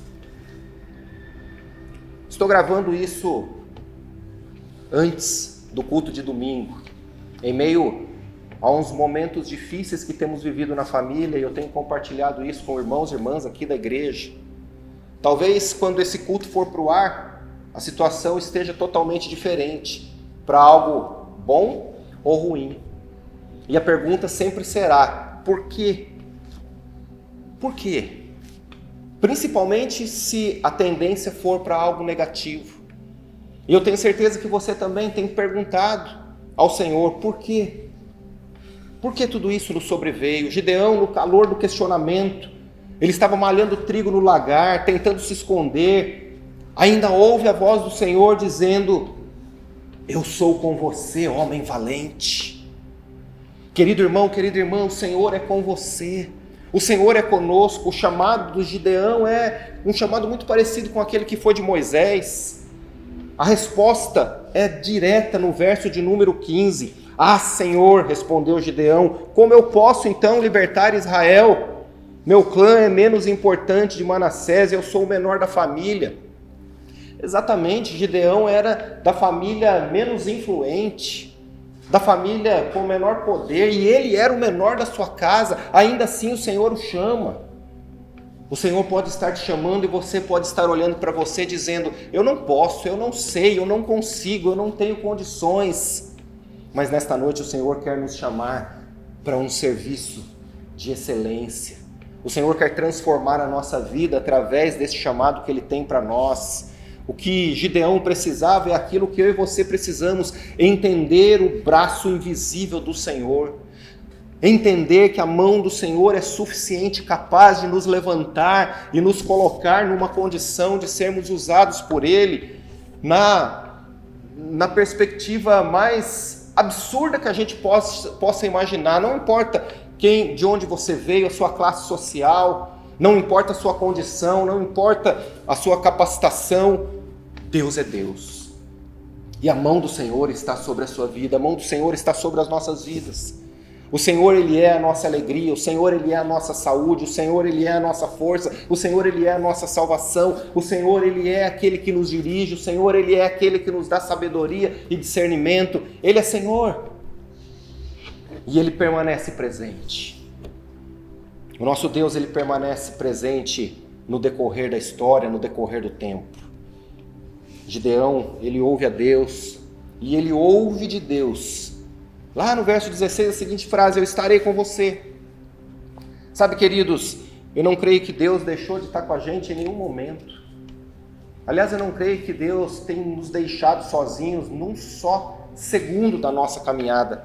Estou gravando isso antes do culto de domingo, em meio a uns momentos difíceis que temos vivido na família, e eu tenho compartilhado isso com irmãos e irmãs aqui da igreja. Talvez quando esse culto for para o ar, a situação esteja totalmente diferente, para algo bom ou ruim. E a pergunta sempre será: por quê? Por quê? Principalmente se a tendência for para algo negativo. E eu tenho certeza que você também tem perguntado ao Senhor: por quê? Por que tudo isso nos sobreveio? Gideão, no calor do questionamento, ele estava malhando trigo no lagar, tentando se esconder. Ainda ouve a voz do Senhor dizendo: eu sou com você, homem valente. Querido irmão, querida irmã, o Senhor é com você. O Senhor é conosco. O chamado de Gideão é um chamado muito parecido com aquele que foi de Moisés. A resposta é direta no verso de número 15. Ah, Senhor, respondeu Gideão, como eu posso então libertar Israel? Meu clã é menos importante de Manassés, eu sou o menor da família. Exatamente, Gideão era da família menos influente, da família com menor poder, e ele era o menor da sua casa. Ainda assim o Senhor o chama. O Senhor pode estar te chamando e você pode estar olhando para você dizendo: eu não posso, eu não sei, eu não consigo, eu não tenho condições. Mas nesta noite o Senhor quer nos chamar para um serviço de excelência. O Senhor quer transformar a nossa vida através desse chamado que Ele tem para nós. O que Gideão precisava é aquilo que eu e você precisamos: entender o braço invisível do Senhor. Entender que a mão do Senhor é suficiente, capaz de nos levantar e nos colocar numa condição de sermos usados por Ele na perspectiva mais absurda que a gente possa imaginar. Não importa de onde você veio, a sua classe social, não importa a sua condição, não importa a sua capacitação, Deus é Deus. E a mão do Senhor está sobre a sua vida, a mão do Senhor está sobre as nossas vidas. O Senhor, Ele é a nossa alegria, o Senhor, Ele é a nossa saúde, o Senhor, Ele é a nossa força, o Senhor, Ele é a nossa salvação, o Senhor, Ele é aquele que nos dirige, o Senhor, Ele é aquele que nos dá sabedoria e discernimento. Ele é Senhor e Ele permanece presente. O nosso Deus, Ele permanece presente no decorrer da história, no decorrer do tempo. Gideão, ele ouve a Deus e ele ouve de Deus. Lá no verso 16, a seguinte frase: eu estarei com você. Sabe, queridos, eu não creio que Deus deixou de estar com a gente em nenhum momento. Aliás, eu não creio que Deus tenha nos deixado sozinhos num só segundo da nossa caminhada.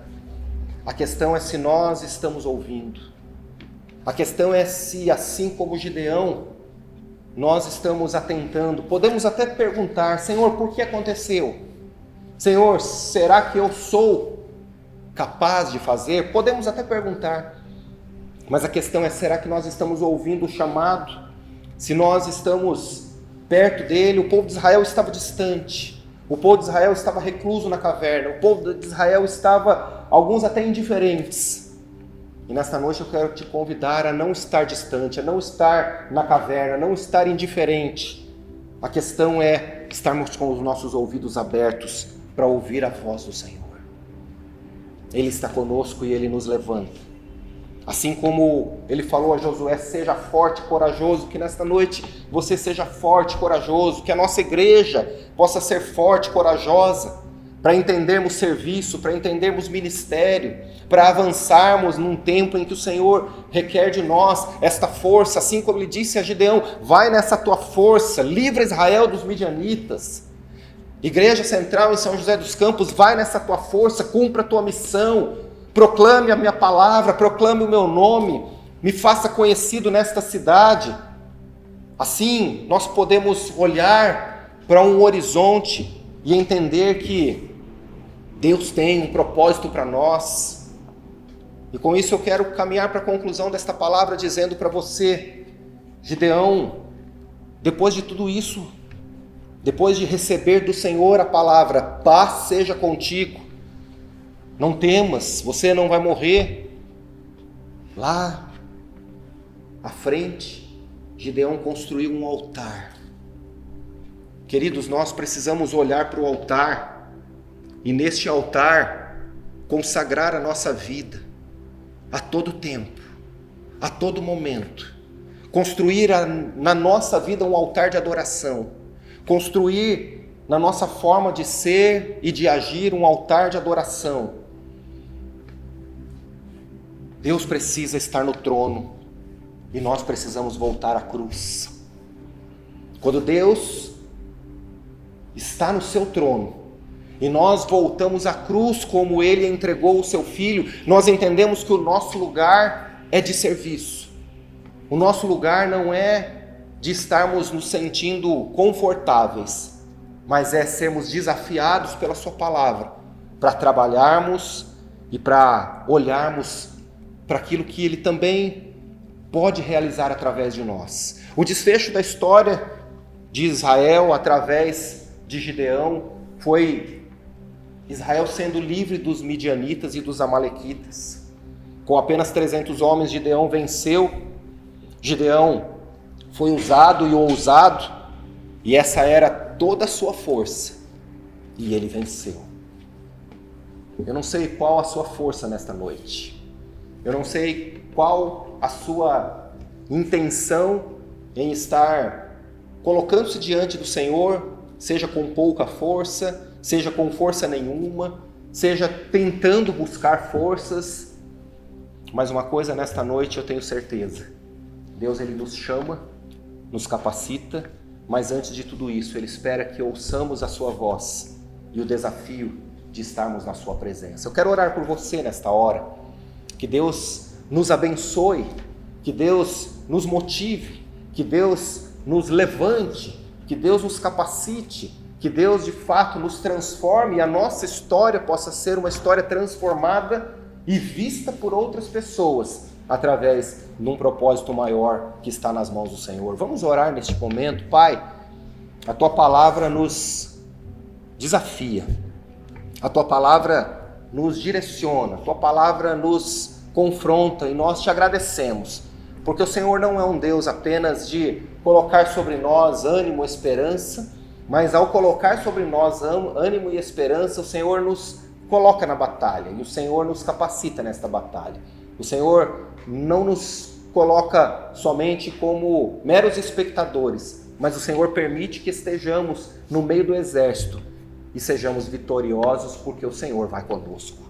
A questão é se nós estamos ouvindo. A questão é se, assim como Gideão, nós estamos atentando. Podemos até perguntar: Senhor, por que aconteceu? Senhor, será que eu sou capaz de fazer? Podemos até perguntar, mas a questão é: será que nós estamos ouvindo o chamado? se nós estamos perto dele, o povo de Israel estava distante, o povo de Israel estava recluso na caverna, o povo de Israel estava, alguns até indiferentes. E nesta noite eu quero te convidar a não estar distante, a não estar na caverna, a não estar indiferente. A questão é estarmos com os nossos ouvidos abertos para ouvir a voz do Senhor. Ele está conosco e Ele nos levanta. Assim como Ele falou a Josué, seja forte e corajoso, que nesta noite você seja forte e corajoso, que a nossa igreja possa ser forte e corajosa, para entendermos serviço, para entendermos ministério, para avançarmos num tempo em que o Senhor requer de nós esta força, assim como Ele disse a Gideão, vai nessa tua força, livra Israel dos midianitas. Igreja Central em São José dos Campos, vai nessa tua força, cumpra a tua missão, proclame a minha palavra, proclame o meu nome, me faça conhecido nesta cidade. Assim, nós podemos olhar para um horizonte e entender que Deus tem um propósito para nós. E com isso eu quero caminhar para a conclusão desta palavra dizendo para você, Gideão, depois de tudo isso, depois de receber do Senhor a palavra, paz seja contigo, não temas, você não vai morrer. Lá à frente, Gideão construiu um altar. Queridos, nós precisamos olhar para o altar e neste altar consagrar a nossa vida a todo tempo, a todo momento. Construir na nossa vida um altar de adoração. Construir na nossa forma de ser e de agir um altar de adoração. Deus precisa estar no trono e nós precisamos voltar à cruz. Quando Deus está no seu trono e nós voltamos à cruz como Ele entregou o seu Filho, nós entendemos que o nosso lugar é de serviço. O nosso lugar não é de estarmos nos sentindo confortáveis, mas é sermos desafiados pela sua palavra, para trabalharmos e para olharmos para aquilo que Ele também pode realizar através de nós. O desfecho da história de Israel através de Gideão foi Israel sendo livre dos midianitas e dos amalequitas. Com apenas 300 homens, Gideão venceu. Gideão foi usado e ousado, e essa era toda a sua força, e ele venceu. Eu não sei qual a sua força nesta noite, eu não sei qual a sua intenção em estar colocando-se diante do Senhor, seja com pouca força, seja com força nenhuma, seja tentando buscar forças, mas uma coisa nesta noite eu tenho certeza, Deus Ele nos chama, nos capacita, mas antes de tudo isso, Ele espera que ouçamos a sua voz e o desafio de estarmos na sua presença. Eu quero orar por você nesta hora, que Deus nos abençoe, que Deus nos motive, que Deus nos levante, que Deus nos capacite, que Deus de fato nos transforme e a nossa história possa ser uma história transformada e vista por outras pessoas, através de um propósito maior que está nas mãos do Senhor. Vamos orar neste momento. Pai, a Tua palavra nos desafia, a Tua palavra nos direciona, a Tua palavra nos confronta e nós Te agradecemos, porque o Senhor não é um Deus apenas de colocar sobre nós ânimo e esperança, mas ao colocar sobre nós ânimo e esperança, o Senhor nos coloca na batalha e o Senhor nos capacita nesta batalha. O Senhor não nos coloca somente como meros espectadores, mas o Senhor permite que estejamos no meio do exército e sejamos vitoriosos porque o Senhor vai conosco.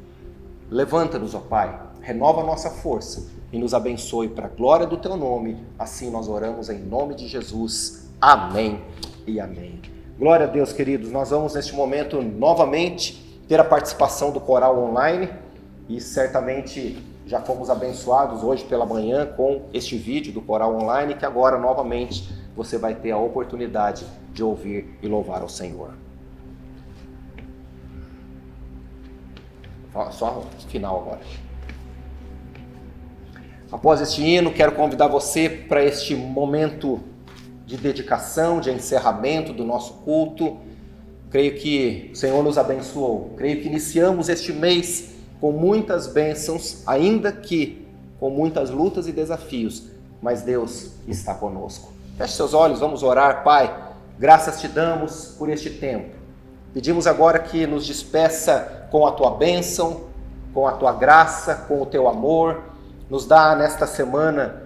Levanta-nos, ó Pai, renova a nossa força e nos abençoe para a glória do Teu nome. Assim nós oramos em nome de Jesus. Amém e amém. Glória a Deus, queridos. Nós vamos neste momento novamente ter a participação do coral online e certamente já fomos abençoados hoje pela manhã com este vídeo do coral online, que agora novamente você vai ter a oportunidade de ouvir e louvar ao Senhor. Só o final agora. Após este hino, quero convidar você para este momento de dedicação, de encerramento do nosso culto. Creio que o Senhor nos abençoou. Creio que iniciamos este mês com muitas bênçãos, ainda que com muitas lutas e desafios, mas Deus está conosco. Feche seus olhos, vamos orar. Pai, graças te damos por este tempo. Pedimos agora que nos despeça com a tua bênção, com a tua graça, com o teu amor. Nos dá nesta semana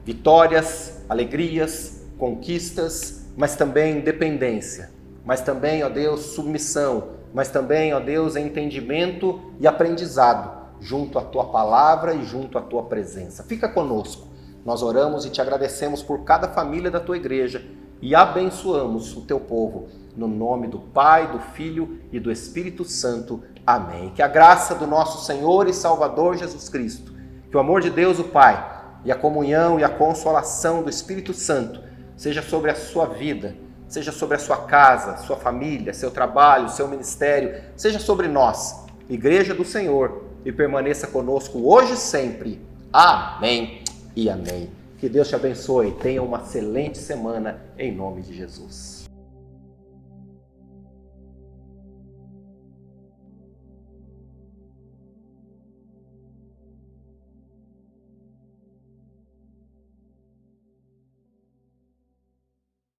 vitórias, alegrias, conquistas, mas também dependência. Mas também, ó Deus, submissão. Mas também, ó Deus, entendimento e aprendizado junto à tua palavra e junto à tua presença. Fica conosco. Nós oramos e te agradecemos por cada família da tua igreja e abençoamos o teu povo. No nome do Pai, do Filho e do Espírito Santo. Amém. Que a graça do nosso Senhor e Salvador Jesus Cristo, que o amor de Deus o Pai e a comunhão e a consolação do Espírito Santo seja sobre a sua vida, seja sobre a sua casa, sua família, seu trabalho, seu ministério, seja sobre nós, Igreja do Senhor, e permaneça conosco hoje e sempre. Amém e amém. Que Deus te abençoe. Tenha uma excelente semana em nome de Jesus.